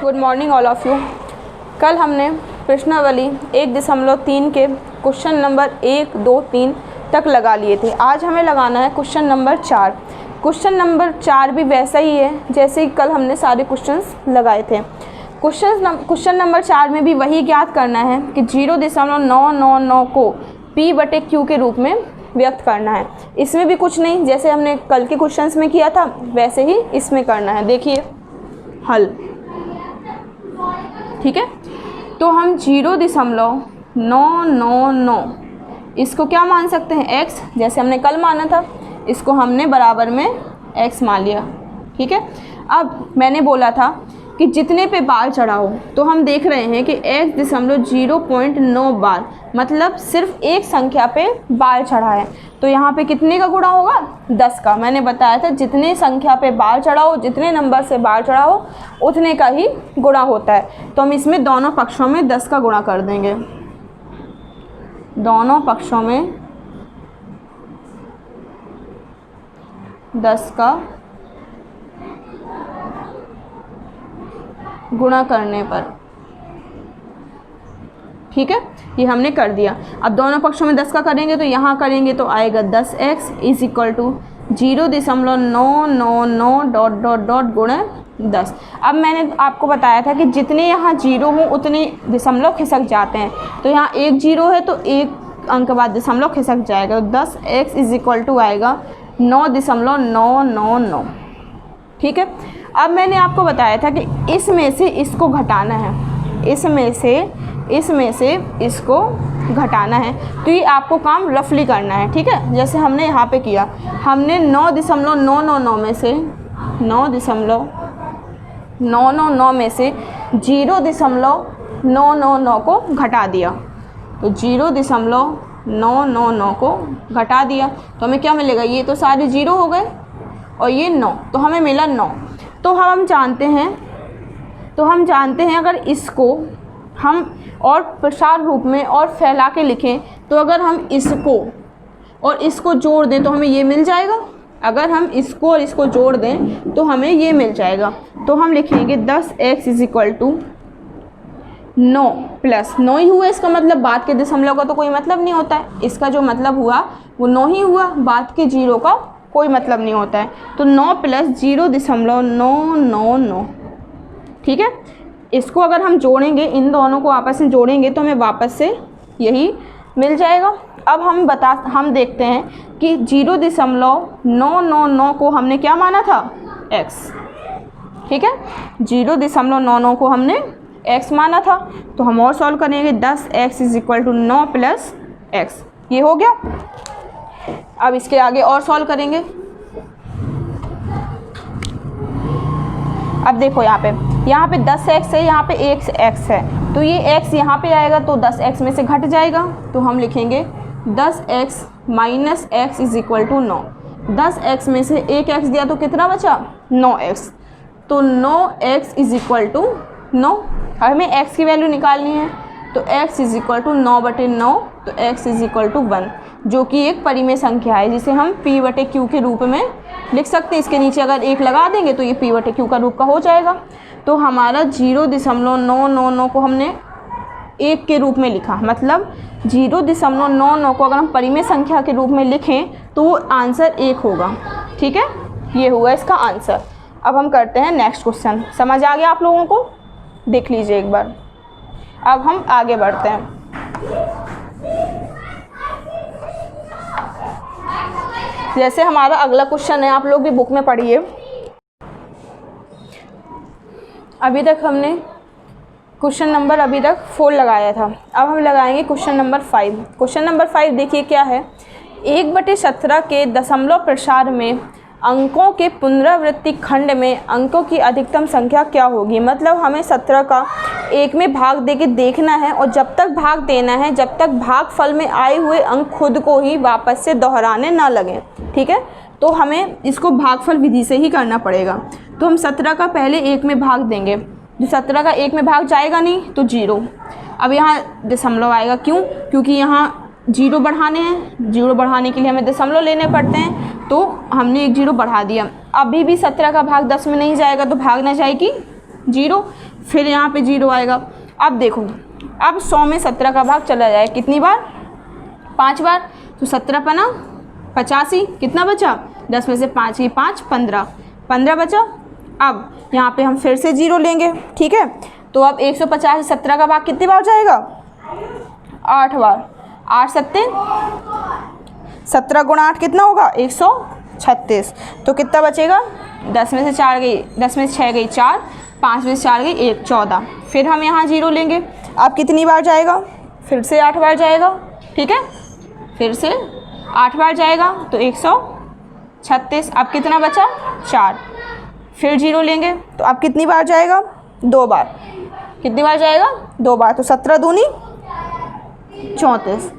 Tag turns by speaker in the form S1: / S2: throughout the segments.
S1: Good morning all of you. कल हमने प्रश्नावली 1.3 के क्वेश्चन नंबर 1, 2, 3 तक लगा लिए थे। आज हमें लगाना है क्वेश्चन नंबर 4। क्वेश्चन नंबर 4 भी वैसा ही है जैसे कल हमने सारे क्वेश्चंस लगाए थे। क्वेश्चन नंबर 4 में भी वही ज्ञात करना है कि 0.999 को P/Q के रूप में व्यक्त करना है। इसमें भी कुछ नहीं, जैसे हमने कल के क्वेश्चंस में किया था वैसे ही इसमें करना है। देखिए हल, ठीक है। तो हम 0.999 इसको क्या मान सकते हैं, x, जैसे हमने कल माना था, इसको हमने बराबर में x मान लिया, ठीक है। अब मैंने बोला था कि जितने पे बार चढ़ा हो, तो हम देख रहे हैं कि x.0.9 बार, मतलब सिर्फ एक संख्या पे बार चढ़ा है। तो यहाँ पे कितने का गुणा होगा, 10 का। मैंने बताया था जितने संख्या पे बार चढ़ा हो, जितने नंबर से बार चढ़ा हो, उतने का ही गुणा होता है। तो हम इसमें दोनों पक्षों में 10 का गुणा कर देंगे। दोनों पक्षों में 10 का गुणा करने पर, ठीक है, ये हमने कर दिया। अब दोनों पक्षों में 10 का करेंगे तो यहाँ करेंगे तो आएगा 10x इज इक्वल टू 0.999 गुणा 10। अब मैंने आपको बताया था कि जितने यहाँ जीरो हों उतने दशमलव खिसक जाते हैं। तो यहाँ एक जीरो है तो एक अंक बाद दशमलव खिसक जाएगा, तो 10x इज इक्वल टू आएगा 9.999, ठीक है। अब मैंने आपको बताया था कि इसमें से इसको घटाना है, इसमें से इसको घटाना है। तो ये आपको काम रफली करना है, ठीक है। जैसे हमने यहाँ पे किया, हमने 9.999 में से 9.999 में से 0.999 को घटा दिया। तो 0.999 को घटा दिया तो हमें क्या मिलेगा, ये तो सारे जीरो हो गए और ये 9, तो हमें मिला 9। तो हम जानते हैं अगर इसको हम और प्रसार रूप में और फैला के लिखें, तो अगर हम इसको और इसको जोड़ दें तो हमें ये मिल जाएगा। अगर हम इसको और इसको जोड़ दें तो हमें ये मिल जाएगा। तो हम लिखेंगे 10x is equal to 9 plus 9 ही हुआ। इसका मतलब बाद के दशमलव का तो कोई मतलब नहीं होता है, इसका जो मतलब हुआ वो 9 ही हुआ, बाद के जीरो का कोई मतलब नहीं होता है। तो 9 प्लस 0.999, ठीक है। इसको अगर हम जोड़ेंगे, इन दोनों को आपस में जोड़ेंगे तो हमें वापस से यही मिल जाएगा। अब हम देखते हैं कि 0.999 को हमने क्या माना था, x, ठीक है। 0.99 को हमने x माना था। तो हम और सॉल्व करेंगे, 10x is equal to 9 plus x, ये हो गया। अब इसके आगे और सॉल्व करेंगे। अब देखो यहाँ पे 10x है, यहाँ पे 1x है, तो ये x यहाँ पे आएगा तो 10x में से घट जाएगा। तो हम लिखेंगे 10x minus x is equal to 9। 10x में से 1x दिया तो कितना बचा, 9x। तो 9x इज इक्वल टू 9। हमें x की वैल्यू निकालनी है, तो x इज इक्वल टू 9/9, तो x इज इक्वल टू 1, जो कि एक परिमेय संख्या है जिसे हम P/Q के रूप में लिख सकते हैं। इसके नीचे अगर 1 लगा देंगे तो ये P/Q का रूप का हो जाएगा। तो हमारा 0.999 को हमने 1 के रूप में लिखा, मतलब 0.99 को अगर हम परिमेय संख्या के रूप में लिखें तो वो आंसर 1 होगा, ठीक है। ये हुआ इसका आंसर। अब हम करते हैं नेक्स्ट क्वेश्चन। समझ आ गया आप लोगों को, देख लीजिए एक बार। अब हम आगे बढ़ते हैं। जैसे हमारा अगला क्वेश्चन है, आप लोग भी बुक में पढ़िए। अभी तक हमने क्वेश्चन नंबर 4 लगाया था, अब हम लगाएंगे क्वेश्चन नंबर 5। क्वेश्चन नंबर 5 देखिए क्या है, 1/17 के दशमलव प्रसार में अंकों के पुनरावृत्ति खंड में अंकों की अधिकतम संख्या क्या होगी। मतलब हमें 17 का 1 में भाग देके देखना है, और जब तक भाग देना है जब तक भागफल में आए हुए अंक खुद को ही वापस से दोहराने ना लगें, ठीक है। तो हमें इसको भागफल विधि से ही करना पड़ेगा। तो हम 17 का पहले 1 में भाग देंगे, जो 17 का 1 में भाग जाएगा नहीं तो 0। अब यहाँ दशमलव आएगा, क्यों, क्योंकि यहाँ 0 बढ़ाने हैं, 0 बढ़ाने के लिए हमें दशमलव लेने पड़ते हैं, तो हमने 1 0 बढ़ा दिया। अभी भी 17 का भाग 10 में नहीं जाएगा तो भाग ना जाएगी 0। फिर यहाँ पे 0 आएगा। अब देखो, अब 100 में 17 का भाग चला जाए कितनी बार, 5 बार, तो 17 पना 85, कितना बचा, 10 में से 5 की 5, 15 बचा। अब यहाँ पे हम फिर से 0 लेंगे, ठीक है। तो अब 150 से 17 का भाग कितनी बार जाएगा, 8 बार। 8 सत्ते 17 गुणा 8 कितना होगा, 136। तो कितना बचेगा, 10 में से 4 गई, 10 में से 6 गई 4, 5 में से 4 गई 1, 14। फिर हम यहाँ 0 लेंगे। अब कितनी बार जाएगा, फिर से 8 बार जाएगा, ठीक है, फिर से 8 बार जाएगा तो 136। अब कितना बचा, 4। फिर 0 लेंगे तो अब कितनी बार जाएगा, 2 बार। कितनी बार जाएगा, 2 बार। तो 17 दूनी 34,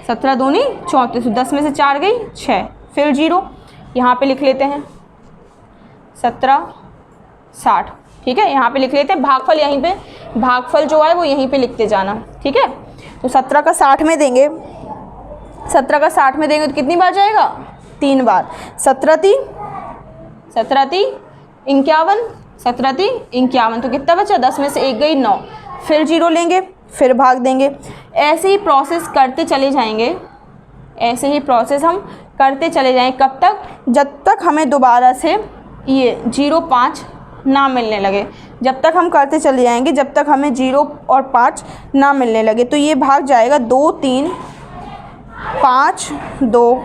S1: 17 दूनी 34, 10 में से 4 गई 6। फिर 0 यहाँ पे लिख लेते हैं, 17 60, ठीक है, यहाँ पे लिख लेते हैं। भागफल यहीं पे, भागफल जो है वो यहीं पे लिखते जाना, ठीक है। तो 17 का 60 में देंगे, 17 का 60 में देंगे तो कितनी बार जाएगा, 3 बार। 17 × 51, 17 × 51, तो कितना बचा, 10 में से 1 गई 9। फिर 0 लेंगे, फिर भाग देंगे। ऐसे ही प्रोसेस करते चले जाएंगे, ऐसे ही प्रोसेस हम करते चले जाएंगे। कब तक, जब तक हमें दोबारा से ये 0 5 ना मिलने लगे। जब तक हम करते चले जाएंगे जब तक हमें 0 और 5 ना मिलने लगे। तो ये भाग जाएगा 2 3 5 2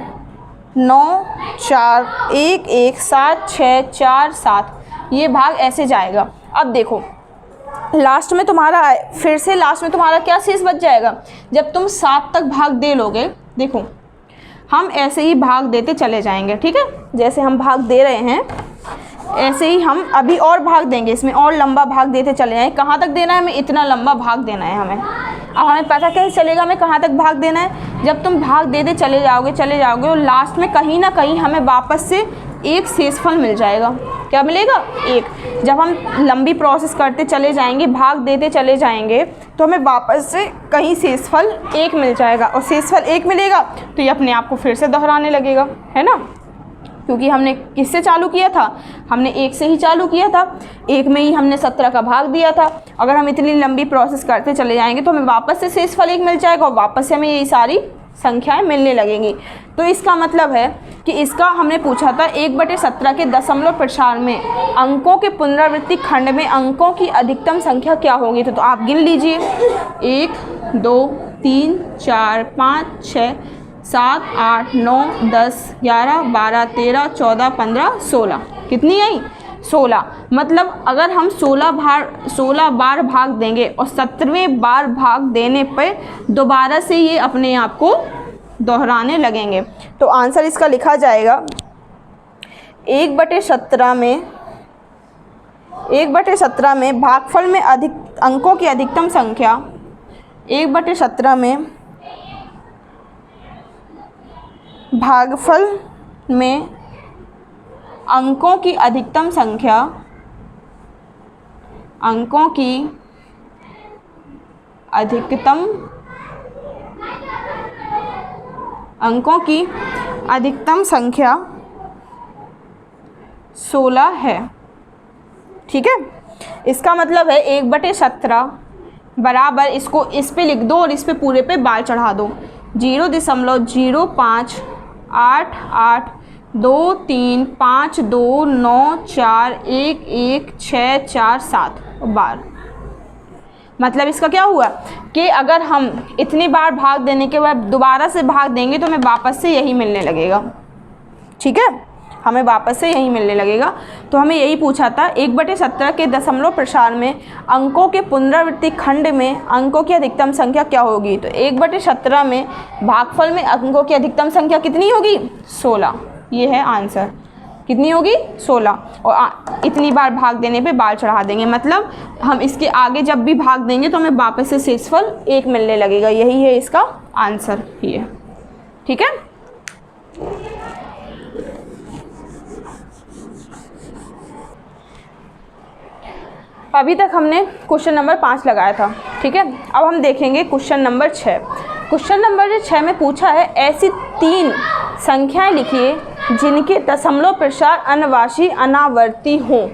S1: 9 4 1 1 7 6 4 7, ये भाग ऐसे जाएगा। अब देखो लास्ट में तुम्हारा, फिर से लास्ट में तुम्हारा क्या शेष बच जाएगा, जब तुम 7 तक भाग दे लोगे। देखो हम ऐसे ही भाग देते चले जाएंगे, ठीक है, जैसे हम भाग दे रहे हैं ऐसे ही हम अभी और भाग देंगे, इसमें और लंबा भाग देते चले जाएंगे। कहाँ तक देना है हमें, इतना लंबा भाग देना है हमें। अब हमें पता कैसे चलेगा हमें कहाँ तक भाग देना है, जब तुम भाग देते चले जाओगे और लास्ट में कहीं ना कहीं हमें वापस से एक शेषफल मिल जाएगा। क्या मिलेगा, 1। जब हम लंबी प्रोसेस करते चले जाएंगे, भाग देते चले जाएंगे, तो हमें वापस से कहीं शेषफल 1 मिल जाएगा, और शेषफल 1 मिलेगा तो ये अपने आप को फिर से दोहराने लगेगा, है ना, क्योंकि हमने किससे चालू किया था, हमने 1 से ही चालू किया था, 1 में ही हमने 17 का भाग दिया था। अगर हम इतनी लंबी प्रोसेस करते चले जाएंगे तो हमें वापस से शेषफल 1 मिल जाएगा और वापस से हमें यही सारी संख्याएं मिलने लगेंगी। तो इसका मतलब है कि इसका हमने पूछा था 1/17 के दशमलव प्रसार में अंकों के पुनरावृत्ति खंड में अंकों की अधिकतम संख्या क्या होगी। तो आप गिन लीजिए, 1 2 3 4 5 6 7 8 9 10 11 12 13 14 15 16, कितनी आई, 16। मतलब अगर हम 16 बार भाग देंगे और 17वें बार भाग देने पर दोबारा से ये अपने आप को दोहराने लगेंगे। तो आंसर इसका लिखा जाएगा 1/17 में भागफल में अधिक अंकों की अधिकतम संख्या, 1/17 में भागफल में अंकों की अधिकतम संख्या, अंकों की अधिकतम संख्या 16 है, ठीक है। इसका मतलब है 1/17 बराबर, इसको इस पे लिख दो और इस पे पूरे पे बाल चढ़ा दो, 0.05 8 8 2 3 5 2 9 4 1 1 6 4 7 बार। मतलब इसका क्या हुआ कि अगर हम इतनी बार भाग देने के बाद दोबारा से भाग देंगे तो हमें वापस से यही मिलने लगेगा, ठीक है, हमें वापस से यही मिलने लगेगा। तो हमें यही पूछा था 1/17 के दशमलव प्रसार में अंकों के पुनरावृत्ति खंड में अंकों की अधिकतम संख्या क्या होगी। तो 1/17 में भागफल में अंकों की अधिकतम संख्या कितनी होगी, 16। ये है आंसर, कितनी होगी, 16। और इतनी बार भाग देने पे बाल चढ़ा देंगे, मतलब हम इसके आगे जब भी भाग देंगे तो हमें वापस से शेषफल 1 मिलने लगेगा। यही है इसका आंसर, ये, ठीक है। अभी तक हमने क्वेश्चन नंबर 5 लगाया था, ठीक है। अब हम देखेंगे क्वेश्चन नंबर 6। क्वेश्चन नंबर 6 में पूछा है ऐसी 3 संख्याएं लिखिए जिनके दशमलव प्रसार अनवाशी अनावर्ती हों।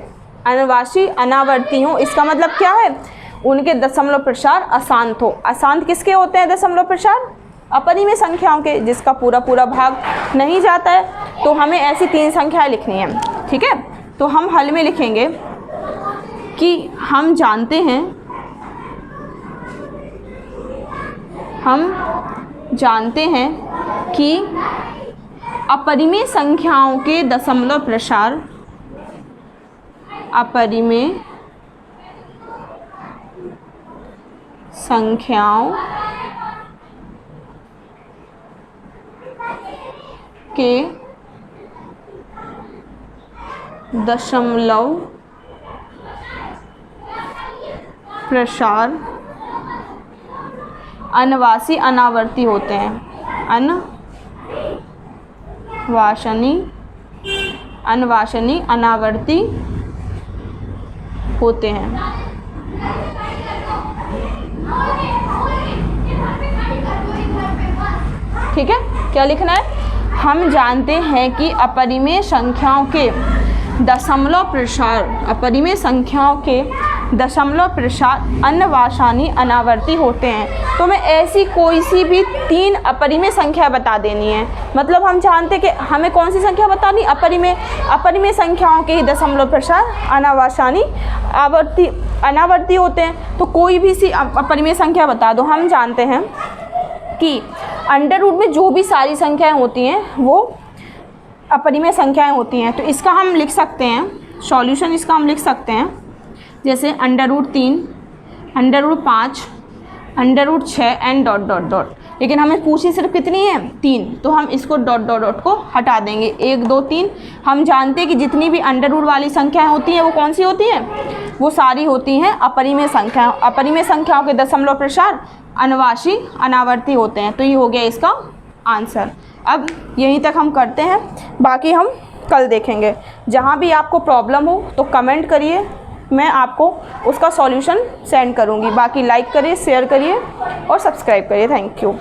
S1: अनवासी अनावर्ती हो, इसका मतलब क्या है, उनके दशमलव प्रसार अशांत हो। अशांत किसके होते हैं दशमलव प्रसार? अपरिमेय संख्याओं के, जिसका पूरा पूरा भाग नहीं जाता है। तो हमें ऐसी 3 संख्याएं लिखनी है, ठीक है। तो हम हल में लिखेंगे कि हम जानते हैं कि अपरिमेय संख्याओं के दशमलव प्रसार, अपरिमेय संख्याओं के दशमलव प्रसार अनवासी अनावर्ती होते हैं, अनवासनी अनावर्ती होते हैं। ठीक है, क्या लिखना है? हम जानते हैं कि अपरिमेय संख्याओं के दशमलव प्रसार, अपरिमेय संख्याओं के दशमलव प्रसार अनवासानी अनावर्ती होते हैं। तो मैं ऐसी कोई सी भी 3 अपरिमेय संख्या बता देनी है। मतलब हम जानते हैं कि हमें कौन सी संख्या बतानी, अपरिमेय संख्याओं के ही दशमलव प्रसार अनवासानी अनावर्ती होते हैं। तो कोई भी सी अपरिमेय संख्या बता दो। हम जानते हैं कि अंडर रूट में जो भी सारी संख्याएं होती हैं वो अपरिमेय संख्याएं होती हैं। तो इसका हम लिख सकते हैं सॉल्यूशन, इसका हम लिख सकते हैं जैसे √3, √5, √6 एंड डॉट डॉट डॉट। लेकिन हमें पूछी सिर्फ कितनी है? 3। तो हम इसको डॉट डॉट डॉट को हटा देंगे। 1 2 3। हम जानते हैं कि जितनी भी अंडर रूट वाली संख्याएं होती हैं वो कौन सी होती हैं? वो सारी होती हैं अपरिमेय संख्याएं। अपरिमेय संख्याओं के दशमलव प्रसार अनवासी अनावर्ती होते हैं। तो ये हो गया इसका आंसर। अब यहीं तक हम करते हैं, बाकी हम कल देखेंगे। जहाँ भी आपको प्रॉब्लम हो तो कमेंट करिए, मैं आपको उसका सॉल्यूशन सेंड करूँगी। बाकी लाइक करिए, शेयर करिए और सब्सक्राइब करिए। Thank you.